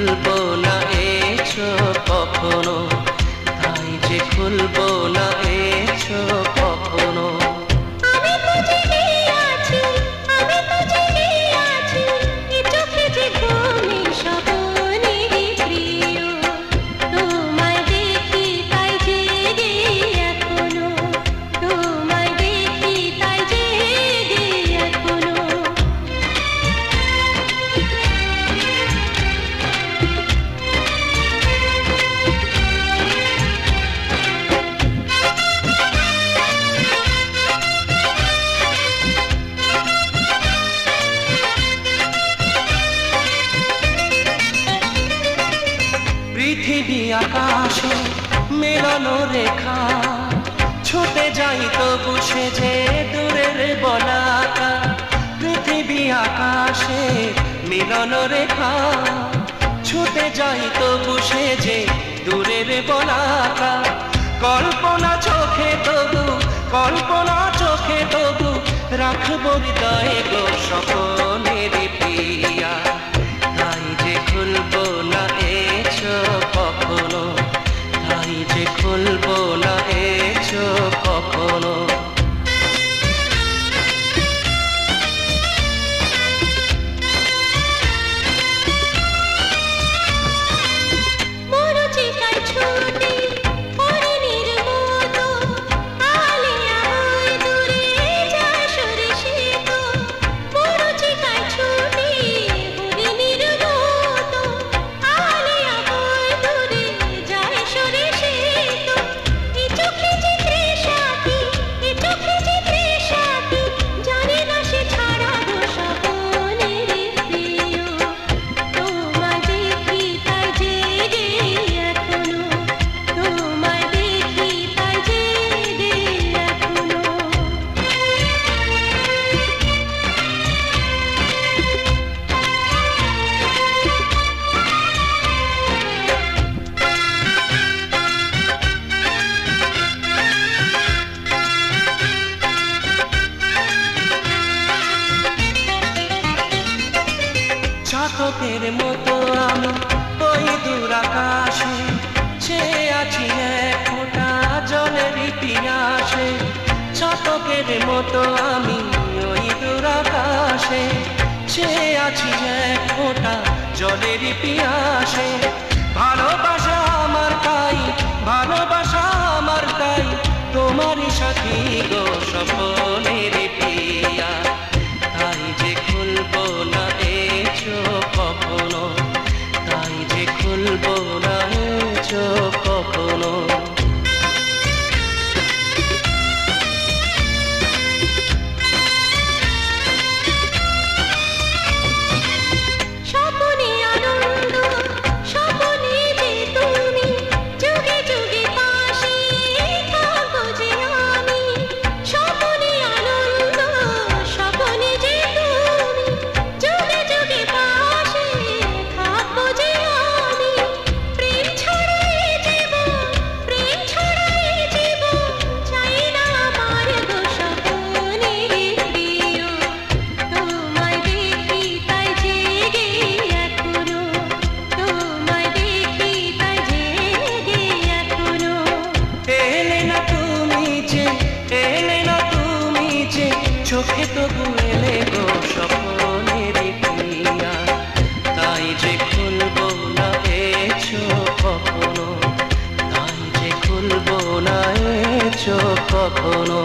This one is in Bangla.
খুলবো না এ চোখ কখনো, তাই যে খুলবো না এ চোখ কখনো। পৃথিবী আকাশে মেলানো রেখা, ছুটে যাই তবু সে যে দূরের বলাকা। পৃথিবী আকাশে মিলানো রেখা, ছুটে যাই তবু সে যে দূরের বলাকা। কল্পনা চোখে তবু, কল্পনা চোখে তবু রাখবো হৃদয়ে গো স্বপ্নের পিয়া। তাই যে খুলবো না এ চোখ কখনো, তাই যে খুলবো না এ চোখ কখনো। চাতকের মতো আমি ওই দূর আকাশে চেয়ে আছি এক ফোঁটা জলেরই পিয়াসে। চাতকের মতো আমি ওই দূর আকাশে চেয়ে আছি এক ফোঁটা জলেরই পিয়াসে। ভালোবাসা আমার তাই, ভালোবাসা আমার তাই, তোমারই সাথী গো স্বপ্নের পিয়া। তাই যে খুলবো না এ চোখ কখনো, তাই যে খুলবো না এ চোখ কখনো। চোখে তবু এলে গো স্বপ্নের পিয়া। তাই যে খুলবো না এ চোখ কখনো, তাই যে খুলবো না এ চোখ কখনো।